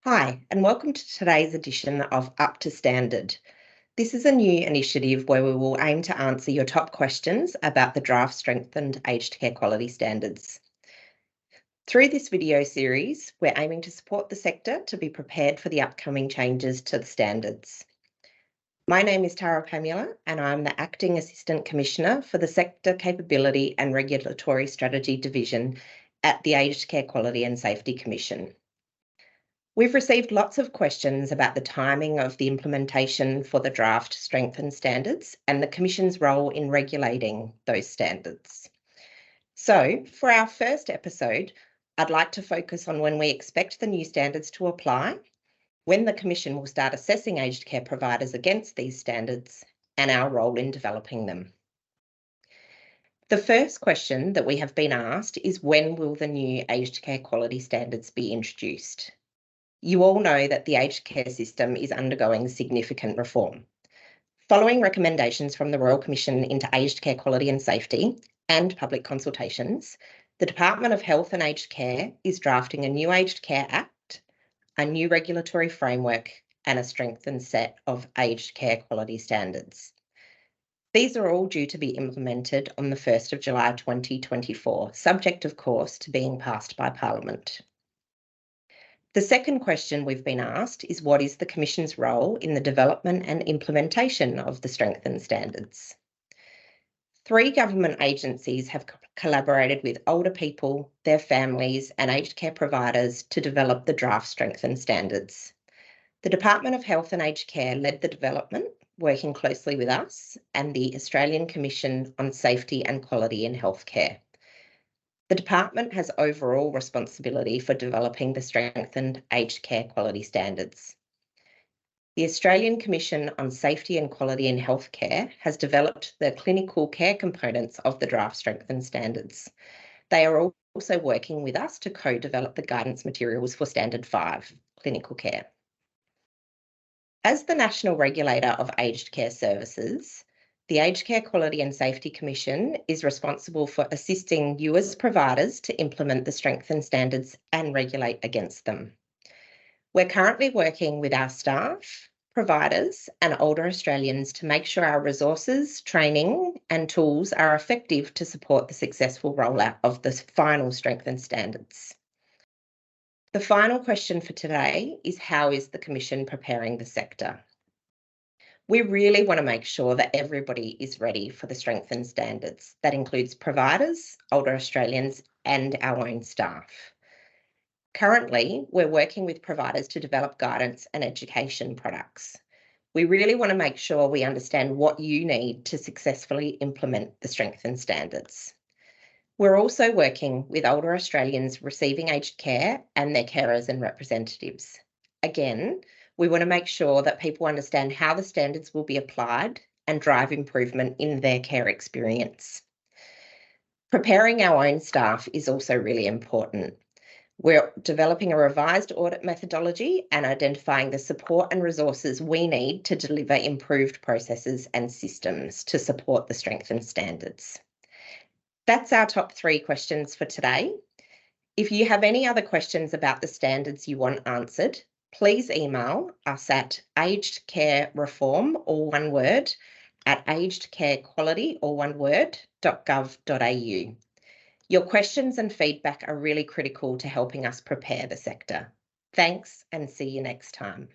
Hi, and welcome to today's edition of Up to Standard. This is a new initiative where we will aim to answer your top questions about the draft strengthened aged care quality standards. Through this video series, we're aiming to support the sector to be prepared for the upcoming changes to the standards. My name is Pamula, and I'm the Acting Assistant Commissioner for the Sector Capability and Regulatory Strategy Division at the Aged Care Quality and Safety Commission. We've received lots of questions about the timing of the implementation for the draft strengthened standards and the Commission's role in regulating those standards. So, for our first episode, I'd like to focus on when we expect the new standards to apply, when the Commission will start assessing aged care providers against these standards, and our role in developing them. The first question that we have been asked is when will the new aged care quality standards be introduced? You all know that the aged care system is undergoing significant reform. Following recommendations from the Royal Commission into Aged Care Quality and Safety and public consultations, the Department of Health and Aged Care is drafting a new Aged Care Act, a new regulatory framework, and a strengthened set of aged care quality standards. These are all due to be implemented on the 1st of July 2024, subject, of course, to being passed by Parliament. The second question we've been asked is what is the Commission's role in the development and implementation of the strengthened standards? 3 government agencies have collaborated with older people, their families, and aged care providers to develop the draft strengthened standards. The Department of Health and Aged Care led the development, working closely with us and the Australian Commission on Safety and Quality in Healthcare. The department has overall responsibility for developing the strengthened aged care quality standards. The Australian Commission on Safety and Quality in Healthcare has developed the clinical care components of the draft strengthened standards. They are also working with us to co-develop the guidance materials for Standard 5, clinical care. As the national regulator of aged care services, the Aged Care Quality and Safety Commission is responsible for assisting you as providers to implement the strengthened standards and regulate against them. We're currently working with our staff, providers, and older Australians to make sure our resources, training, and tools are effective to support the successful rollout of the final strengthened standards. The final question for today is how is the Commission preparing the sector? We really want to make sure that everybody is ready for the strengthened standards. That includes providers, older Australians, and our own staff. Currently, we're working with providers to develop guidance and education products. We really want to make sure we understand what you need to successfully implement the strengthened standards. We're also working with older Australians receiving aged care and their carers and representatives. Again, we want to make sure that people understand how the standards will be applied and drive improvement in their care experience. Preparing our own staff is also really important. We're developing a revised audit methodology and identifying the support and resources we need to deliver improved processes and systems to support the strengthened standards. That's our top 3 questions for today. If you have any other questions about the standards you want answered, please email us at agedcarereform, all one word, at agedcarequality, all one word, .gov.au. Your questions and feedback are really critical to helping us prepare the sector. Thanks and see you next time.